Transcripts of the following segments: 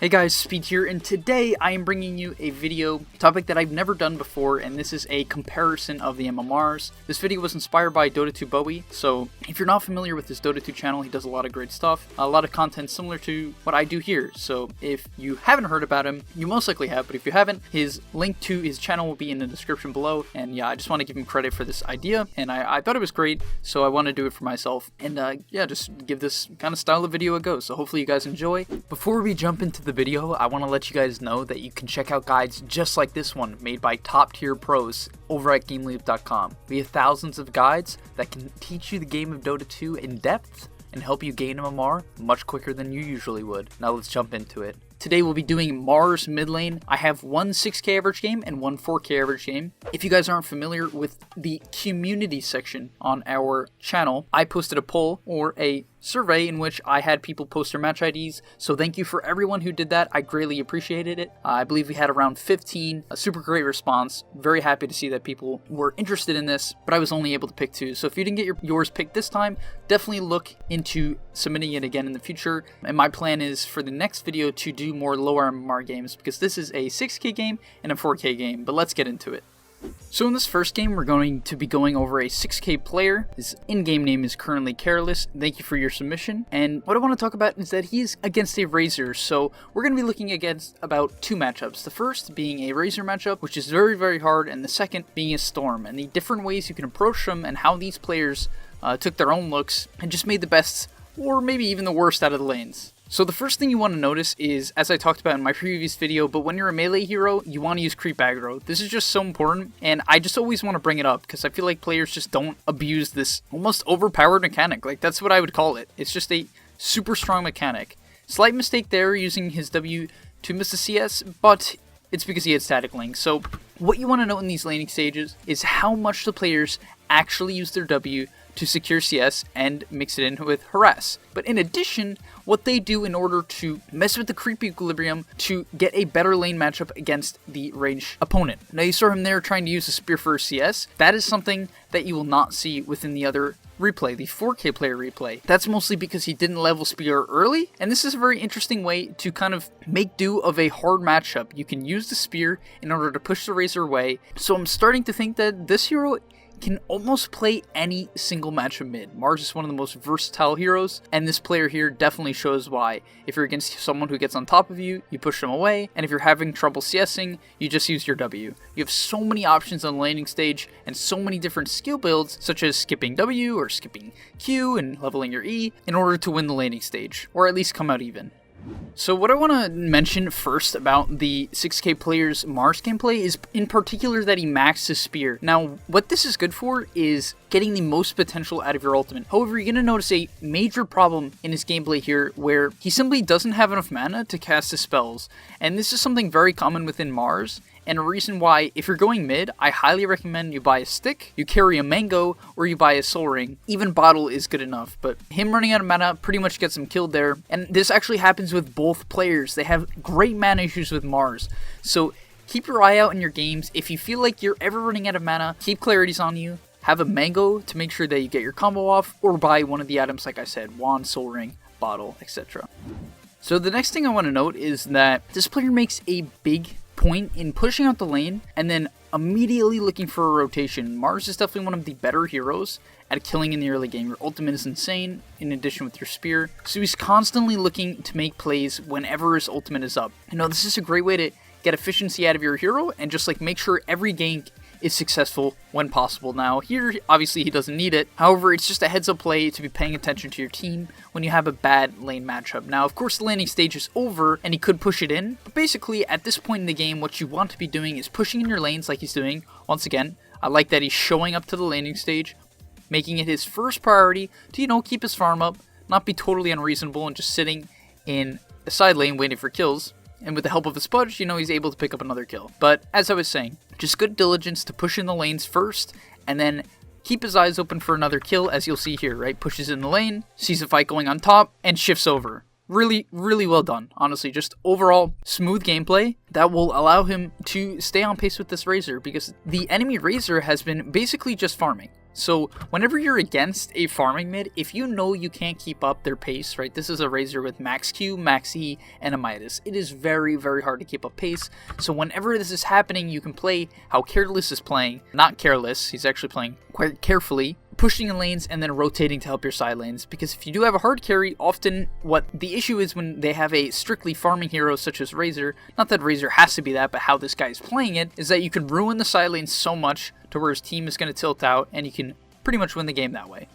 Hey guys, Speed here, and today I am bringing you a video topic that I've never done before, and this is a comparison of the MMRs. This video was inspired by Dota 2 Bowie, so if you're not familiar with his Dota 2 channel, he does a lot of great stuff, a lot of content similar to what I do here. So if you haven't heard about him, you most likely have, but if you haven't, his link to his channel will be in the description below. And yeah, I just want to give him credit for this idea, and I thought it was great, so I want to do it for myself, and yeah, just give this kind of style of video a go. So hopefully you guys enjoy. Before we jump into the video, I want to let you guys know that you can check out guides just like this one made by top tier pros over at gameleap.com. We have thousands of guides that can teach you the game of Dota 2 in depth and help you gain MMR much quicker than you usually would. Now let's jump into it. Today we'll be doing Mars mid lane. I have one 6k average game and one 4k average game. If you guys aren't familiar with the community section on our channel, I posted a poll or a survey in which I had people post their match IDs. So thank you for everyone who did that. I greatly appreciated it. I believe we had around 15, a super great response. Very happy to see that people were interested in this, but I was only able to pick 2. So if you didn't get yours picked this time, definitely look into submitting it again in the future. And my plan is for the next video to do more lower MMR games, because this is a 6k game and a 4k game, but let's get into it. So in this first game, we're going to be going over a 6k player. His in-game name is currently Careless. Thank you for your submission. And what I want to talk about is that he's against a Razor. So we're going to be looking against about 2 matchups. The first being a Razor matchup, which is very, very hard, and the second being a Storm. And the different ways you can approach them and how these players took their own looks and just made the best, or maybe even the worst, out of the lanes. So the first thing you want to notice is, as I talked about in my previous video, but when you're a melee hero, you want to use creep aggro. This is just so important, and I just always want to bring it up because I feel like players just don't abuse this almost overpowered mechanic. Like, that's what I would call it. It's just a super strong mechanic. Slight mistake there using his W to miss the CS, but it's because he had static link. So what you want to note in these laning stages is how much the players actually use their W to secure CS and mix it in with harass. But in addition, what they do in order to mess with the creep equilibrium to get a better lane matchup against the ranged opponent. Now you saw him there trying to use a spear for CS. That is something that you will not see within the other replay, the 4k player replay. That's mostly because he didn't level spear early, and this is a very interesting way to kind of make do of a hard matchup. You can use the spear in order to push the Razor away. So I'm starting to think that this hero can almost play any single matchup mid. Mars is one of the most versatile heroes, and this player here definitely shows why. If you're against someone who gets on top of you, you push them away, and if you're having trouble CSing, you just use your W. You have so many options on the landing stage, and so many different skill builds, such as skipping W or skipping Q and leveling your E, in order to win the landing stage, or at least come out even. So what I want to mention first about the 6k player's Mars gameplay is in particular that he maxed his spear. Now, what this is good for is getting the most potential out of your ultimate. However, you're going to notice a major problem in his gameplay here where he simply doesn't have enough mana to cast his spells. And this is something very common within Mars, and a reason why, if you're going mid, I highly recommend you buy a stick, you carry a mango, or you buy a soul ring. Even bottle is good enough, but him running out of mana pretty much gets him killed there. And this actually happens with both players. They have great mana issues with Mars. So keep your eye out in your games. If you feel like you're ever running out of mana, keep clarities on you. Have a mango to make sure that you get your combo off, or buy one of the items like I said, wand, soul ring, bottle, etc. So the next thing I want to note is that this player makes a big point in pushing out the lane and then immediately looking for a rotation. Mars is definitely one of the better heroes at killing in the early game. Your ultimate is insane, in addition with your spear. So he's constantly looking to make plays whenever his ultimate is up. You know, this is a great way to get efficiency out of your hero and just like make sure every gank is successful when possible. Now here, obviously he doesn't need it. However, it's just a heads up play to be paying attention to your team when you have a bad lane matchup. Now, of course, the laning stage is over and he could push it in, but basically at this point in the game, what you want to be doing is pushing in your lanes like he's doing. Once again, I like that he's showing up to the laning stage, making it his first priority to, you know, keep his farm up, not be totally unreasonable and just sitting in the side lane waiting for kills. And with the help of a Spudge, you know, he's able to pick up another kill. But as I was saying, just good diligence to push in the lanes first, and then keep his eyes open for another kill, as you'll see here, right? Pushes in the lane, sees a fight going on top, and shifts over. Really, really well done. Honestly, just overall smooth gameplay that will allow him to stay on pace with this Razor, because the enemy Razor has been basically just farming. So whenever you're against a farming mid, if you know you can't keep up their pace, right? This is a Razor with max Q, max E, and a Midas. It is very, very hard to keep up pace. So whenever this is happening, you can play how Careless is playing. Not careless, he's actually playing quite carefully, pushing in lanes and then rotating to help your side lanes, because if you do have a hard carry, often what the issue is when they have a strictly farming hero such as Razor, not that Razor has to be that, but how this guy is playing it, is that you can ruin the side lanes so much to where his team is going to tilt out and you can pretty much win the game that way.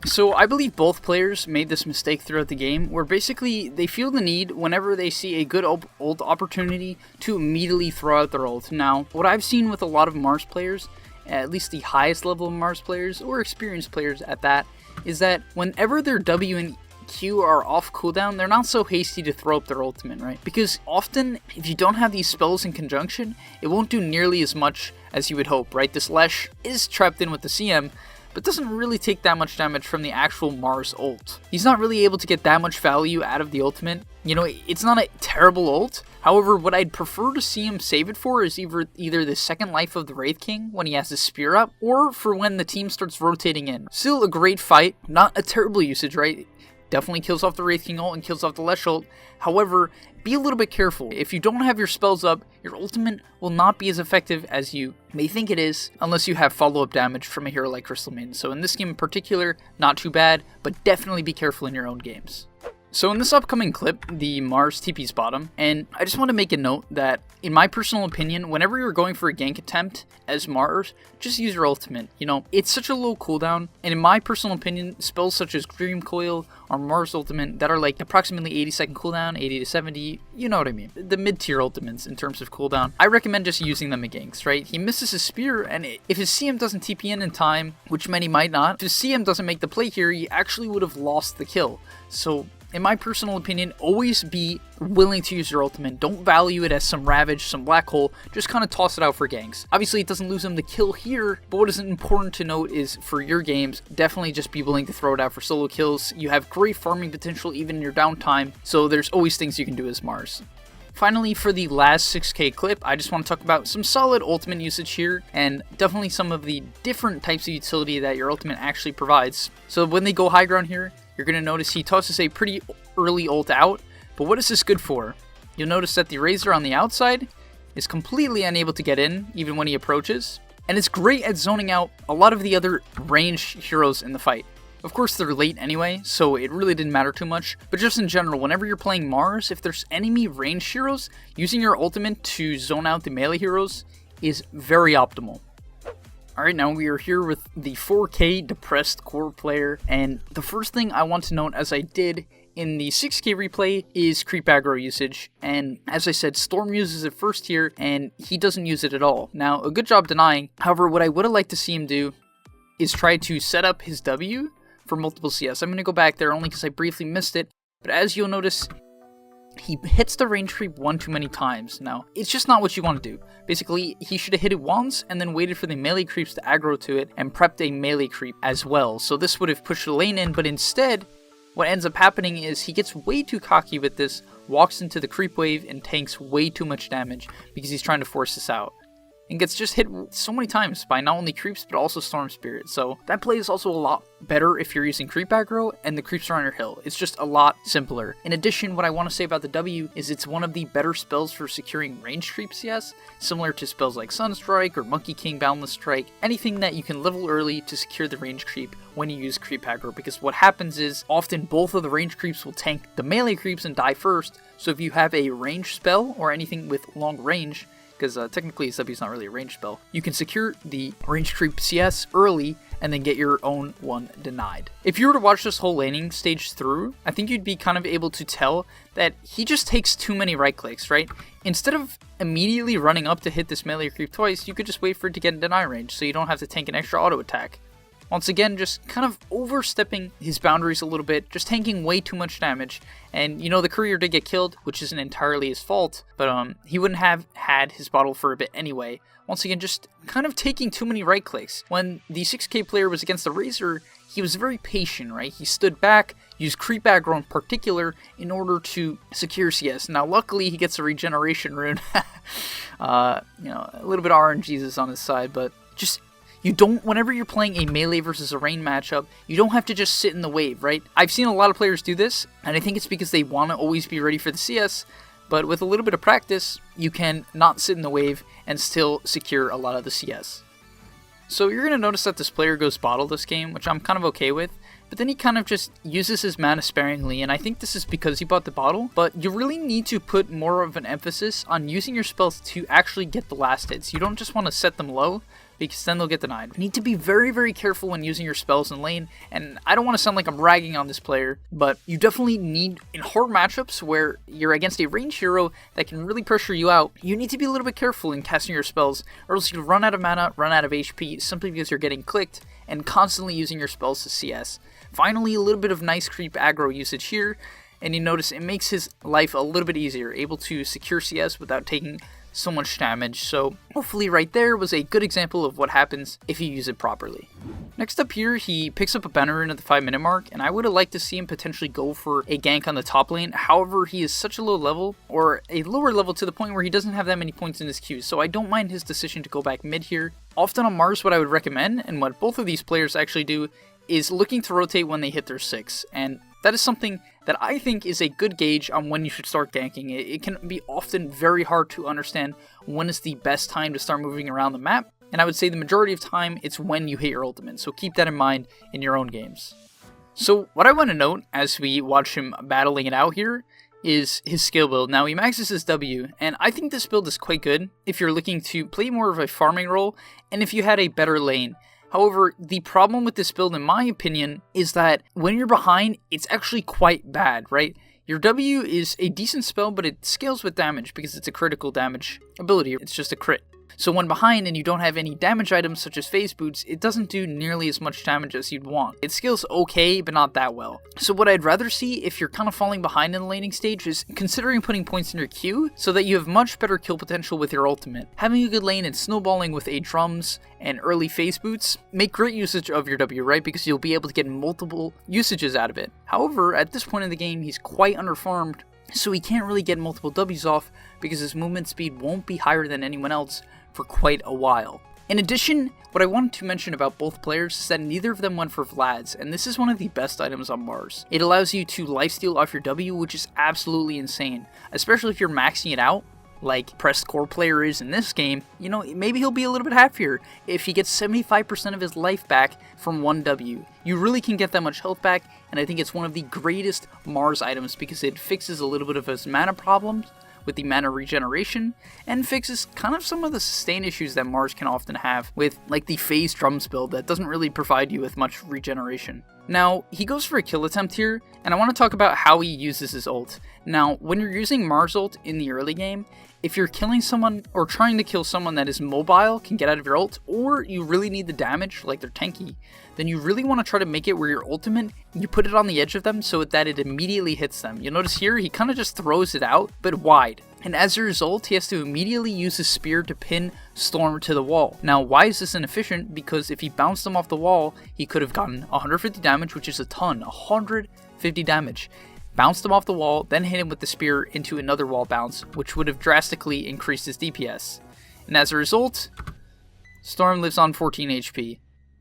So I believe both players made this mistake throughout the game, where basically they feel the need whenever they see a good ult opportunity to immediately throw out their ult. Now, what I've seen with a lot of Mars players, at least the highest level of Mars players, or experienced players at that, is that whenever their W and Q are off cooldown, they're not so hasty to throw up their ultimate, right? Because often, if you don't have these spells in conjunction, it won't do nearly as much as you would hope, right? This Lesh is trapped in with the CM, but doesn't really take that much damage from the actual Mars ult. He's not really able to get that much value out of the ultimate. You know, it's not a terrible ult. However, what I'd prefer to see him save it for is either the second life of the Wraith King when he has his spear up, or for when the team starts rotating in. Still a great fight, not a terrible usage, right? Definitely kills off the Wraith King ult and kills off the Lesh ult. However, be a little bit careful. If you don't have your spells up, your ultimate will not be as effective as you may think it is, unless you have follow-up damage from a hero like Crystal Maiden. So in this game in particular, not too bad, but definitely be careful in your own games. So in this upcoming clip, the Mars TP's bottom, and I just want to make a note that, in my personal opinion, whenever you're going for a gank attempt as Mars, just use your ultimate. You know, it's such a low cooldown, and in my personal opinion, spells such as Dream Coil or Mars ultimate that are like approximately 80-second cooldown, 80 to 70, you know what I mean, the mid-tier ultimates in terms of cooldown, I recommend just using them in ganks, right? He misses his spear, and if his CM doesn't TP in time, which many might not, if his CM doesn't make the play here, he actually would have lost the kill. So in my personal opinion, always be willing to use your ultimate. Don't value it as some Ravage, some Black Hole. Just kind of toss it out for ganks. Obviously, it doesn't lose him the kill here, but what is important to note is for your games, definitely just be willing to throw it out for solo kills. You have great farming potential even in your downtime, so there's always things you can do as Mars. Finally, for the last 6K clip, I just want to talk about some solid ultimate usage here, and definitely some of the different types of utility that your ultimate actually provides. So when they go high ground here, you're going to notice he tosses a pretty early ult out, but what is this good for? You'll notice that the Razor on the outside is completely unable to get in, even when he approaches, and it's great at zoning out a lot of the other ranged heroes in the fight. Of course, they're late anyway, so it really didn't matter too much, but just in general, whenever you're playing Mars, if there's enemy ranged heroes, using your ultimate to zone out the melee heroes is very optimal. Alright, now we are here with the 4K depressed core player, and the first thing I want to note, as I did in the 6K replay, is creep aggro usage, and as I said, Storm uses it first here, and he doesn't use it at all. Now, a good job denying. However, what I would have liked to see him do is try to set up his W for multiple CS. I'm going to go back there only because I briefly missed it, but as you'll notice, he hits the range creep one too many times. Now, it's just not what you want to do. Basically, he should have hit it once and then waited for the melee creeps to aggro to it and prepped a melee creep as well. So this would have pushed the lane in, but instead, what ends up happening is he gets way too cocky with this, walks into the creep wave, and tanks way too much damage because he's trying to force this out. And gets just hit so many times by not only creeps but also Storm Spirit. So that play is also a lot better if you're using creep aggro and the creeps are on your hill. It's just a lot simpler. In addition, what I want to say about the W is it's one of the better spells for securing range creep CS, similar to spells like Sunstrike or Monkey King Boundless Strike, anything that you can level early to secure the range creep when you use creep aggro, because what happens is often both of the range creeps will tank the melee creeps and die first. So if you have a range spell or anything with long range, because technically his W is not really a range spell, you can secure the range creep CS early and then get your own one denied. If you were to watch this whole laning stage through, I think you'd be kind of able to tell that he just takes too many right clicks, right? Instead of immediately running up to hit this melee creep twice, you could just wait for it to get in deny range so you don't have to tank an extra auto attack. Once again, just kind of overstepping his boundaries a little bit, just tanking way too much damage. And, you know, the courier did get killed, which isn't entirely his fault, but he wouldn't have had his bottle for a bit anyway. Once again, just kind of taking too many right clicks. When the 6K player was against the Razor, he was very patient, right? He stood back, used creep aggro in particular in order to secure CS. Now, luckily, he gets a regeneration rune. You know, a little bit of RNGs is on his side, but just whenever you're playing a melee versus a rain matchup, you don't have to just sit in the wave, right? I've seen a lot of players do this, and I think it's because they want to always be ready for the CS, but with a little bit of practice, you can not sit in the wave and still secure a lot of the CS. So you're going to notice that this player goes bottle this game, which I'm kind of okay with, but then he kind of just uses his mana sparingly, and I think this is because he bought the bottle, but you really need to put more of an emphasis on using your spells to actually get the last hits. You don't just want to set them low, because then they'll get denied. You need to be very, very careful when using your spells in lane, and I don't want to sound like I'm ragging on this player, but you definitely need, in hard matchups where you're against a ranged hero that can really pressure you out, you need to be a little bit careful in casting your spells, or else you'll run out of mana, run out of HP, simply because you're getting clicked, and constantly using your spells to CS. Finally, a little bit of nice creep aggro usage here, and you notice it makes his life a little bit easier, able to secure CS without taking so much damage. So hopefully right there was a good example of what happens if you use it properly. Next up here, he picks up a banner rune at the 5-minute mark, and I would have liked to see him potentially go for a gank on the top lane. However, he is such a low level, or a lower level to the point where he doesn't have that many points in his queue, so I don't mind his decision to go back mid here. Often on Mars, what I would recommend, and what both of these players actually do, is looking to rotate when they hit their 6, and that is something that I think is a good gauge on when you should start ganking. It can be often very hard to understand when is the best time to start moving around the map, and I would say the majority of time it's when you hit your ultimate, so keep that in mind in your own games. So what I want to note as we watch him battling it out here is his skill build. Now he maxes his W, and I think this build is quite good if you're looking to play more of a farming role and if you had a better lane. However, the problem with this build, in my opinion, is that when you're behind, it's actually quite bad, right? Your W is a decent spell, but it scales with damage because it's a critical damage ability. It's just a crit. So when behind and you don't have any damage items such as phase boots, it doesn't do nearly as much damage as you'd want. It scales okay, but not that well. So what I'd rather see if you're kind of falling behind in the laning stage is considering putting points in your queue so that you have much better kill potential with your ultimate. Having a good lane and snowballing with drums and early phase boots make great usage of your W, right? Because you'll be able to get multiple usages out of it. However, at this point in the game, he's quite underfarmed, so he can't really get multiple W's off because his movement speed won't be higher than anyone else for quite a while. In addition, what I wanted to mention about both players is that neither of them went for Vlad's, and this is one of the best items on Mars. It allows you to lifesteal off your W, which is absolutely insane, especially if you're maxing it out like Pressed Core player is in this game. You know, maybe he'll be a little bit happier if he gets 75% of his life back from 1 W. You really can get that much health back, and I think it's one of the greatest Mars items because it fixes a little bit of his mana problems with the mana regeneration, and fixes kind of some of the sustain issues that Mars can often have with like the phase drums build that doesn't really provide you with much regeneration. Now, he goes for a kill attempt here, and I want to talk about how he uses his ult. Now, when you're using Mars ult in the early game, if you're killing someone or trying to kill someone that is mobile, can get out of your ult, or you really need the damage, like they're tanky, then you really want to try to make it where your ultimate, you put it on the edge of them so that it immediately hits them. You'll notice here, he kind of just throws it out, but wide. And as a result, he has to immediately use his spear to pin Storm to the wall. Now, why is this inefficient? Because if he bounced him off the wall, he could have gotten 150 damage, which is a ton, 150 damage. Bounced him off the wall, then hit him with the spear into another wall bounce, which would have drastically increased his DPS. And as a result, Storm lives on 14 HP.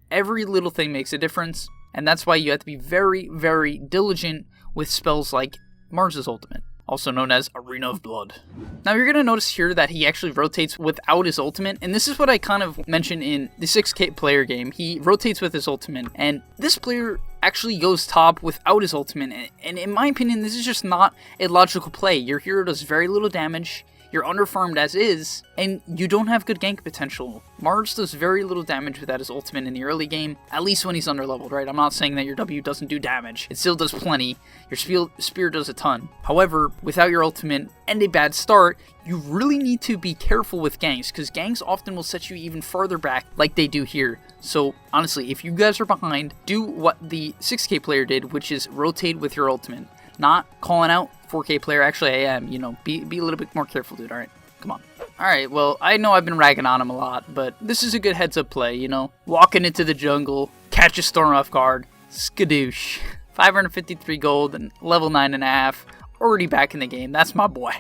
Every little thing makes a difference, and that's why you have to be very, very diligent with spells like Mars's ultimate, also known as Arena of Blood. Now you're going to notice here that he actually rotates without his ultimate, and this is what I kind of mentioned in the 6K player game. He rotates with his ultimate, and this player actually goes top without his ultimate, and in my opinion, this is just not a logical play. Your hero does very little damage, you're underfarmed as is, and you don't have good gank potential. Mars does very little damage without his ultimate in the early game, at least when he's underleveled, right? I'm not saying that your W doesn't do damage. It still does plenty. Your spear does a ton. However, without your ultimate and a bad start, you really need to be careful with ganks, because ganks often will set you even farther back like they do here. So honestly, if you guys are behind, do what the 6K player did, which is rotate with your ultimate. Not calling out 4K player. Actually, I am. You know, be a little bit more careful, dude. Alright, come on. Alright, well, I know I've been ragging on him a lot, but this is a good heads up play, you know? Walking into the jungle, catch a Storm off guard, skadoosh. 553 gold and level 9.5. Already back in the game. That's my boy.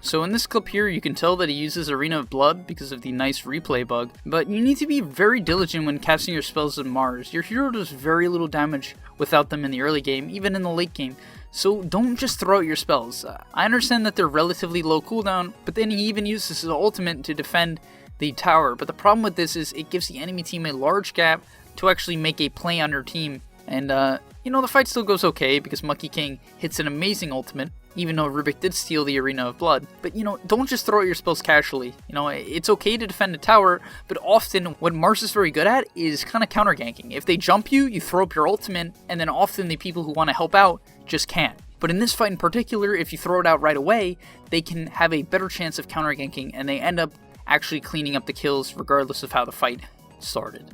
So in this clip here, you can tell that he uses Arena of Blood because of the nice replay bug, but you need to be very diligent when casting your spells in Mars. Your hero does very little damage without them in the early game, even in the late game, so don't just throw out your spells. I understand that they're relatively low cooldown, but then he even uses his ultimate to defend the tower, but the problem with this is it gives the enemy team a large gap to actually make a play on your team, and you know, the fight still goes okay because Monkey King hits an amazing ultimate, even though Rubik did steal the Arena of Blood. But you know, don't just throw out your spells casually. You know, it's okay to defend a tower, but often what Mars is very good at is kind of counter ganking. If they jump you, you throw up your ultimate, and then often the people who want to help out just can't. But in this fight in particular, if you throw it out right away, they can have a better chance of counter ganking, and they end up actually cleaning up the kills regardless of how the fight started.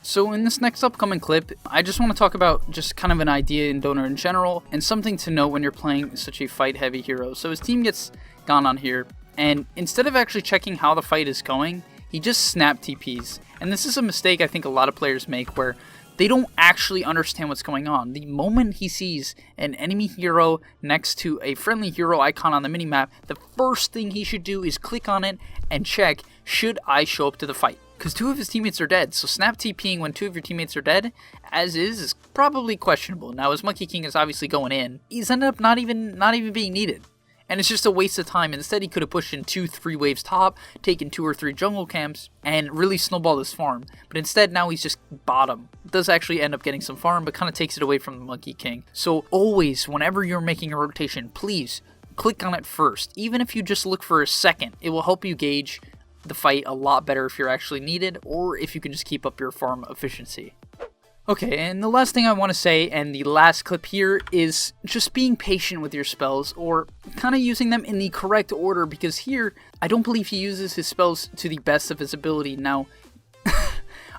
So in this next upcoming clip, I just want to talk about just kind of an idea in Dota in general, and something to know when you're playing such a fight-heavy hero. So his team gets gone on here, and instead of actually checking how the fight is going, he just snap TPs. And this is a mistake I think a lot of players make, where they don't actually understand what's going on. The moment he sees an enemy hero next to a friendly hero icon on the minimap, the first thing he should do is click on it and check, should I show up to the fight? Because 2 of his teammates are dead, so snap TPing when 2 of your teammates are dead, as is probably questionable. Now, as Monkey King is obviously going in, he's ended up not even being needed. And it's just a waste of time. Instead, he could have pushed in 2-3 waves top, taken 2 or 3 jungle camps, and really snowballed his farm. But instead, now he's just bottom. Does actually end up getting some farm, but kind of takes it away from the Monkey King. So always, whenever you're making a rotation, please click on it first. Even if you just look for a second, it will help you gauge the fight a lot better if you're actually needed, or if you can just keep up your farm efficiency. Okay, and the last thing I want to say, and the last clip here, is just being patient with your spells, or kind of using them in the correct order, because here, I don't believe he uses his spells to the best of his ability. Now,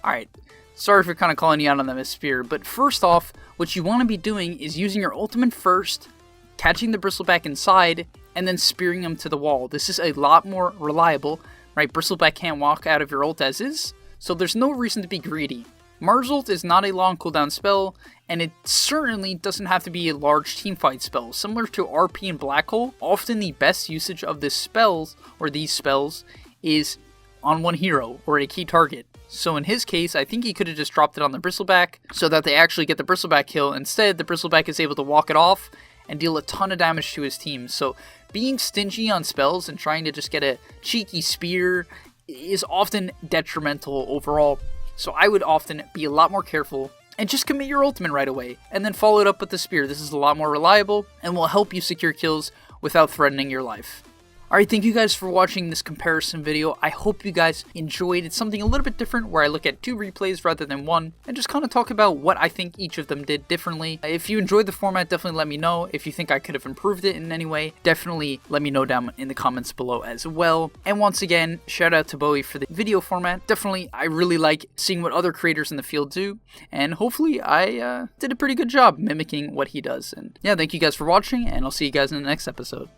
alright, sorry for kind of calling you out on them as Spear, but first off, what you want to be doing is using your ultimate first, catching the Bristleback inside, and then spearing him to the wall. This is a lot more reliable, right? Bristleback can't walk out of your ult as is, so there's no reason to be greedy. Mars ult is not a long cooldown spell, and it certainly doesn't have to be a large teamfight spell. Similar to RP and Black Hole, often the best usage of this spells, or these spells, is on one hero, or a key target. So in his case, I think he could have just dropped it on the Bristleback, so that they actually get the Bristleback kill. Instead, the Bristleback is able to walk it off, and deal a ton of damage to his team. So being stingy on spells and trying to just get a cheeky spear is often detrimental overall. So I would often be a lot more careful and just commit your ultimate right away, and then follow it up with the spear. This is a lot more reliable and will help you secure kills without threatening your life. Alright, thank you guys for watching this comparison video. I hope you guys enjoyed. It's something a little bit different where I look at 2 replays rather than 1 and just kind of talk about what I think each of them did differently. If you enjoyed the format, definitely let me know. If you think I could have improved it in any way, definitely let me know down in the comments below as well. And once again, shout out to Bowie for the video format. Definitely, I really like seeing what other creators in the field do, and hopefully I did a pretty good job mimicking what he does. And yeah, thank you guys for watching, and I'll see you guys in the next episode.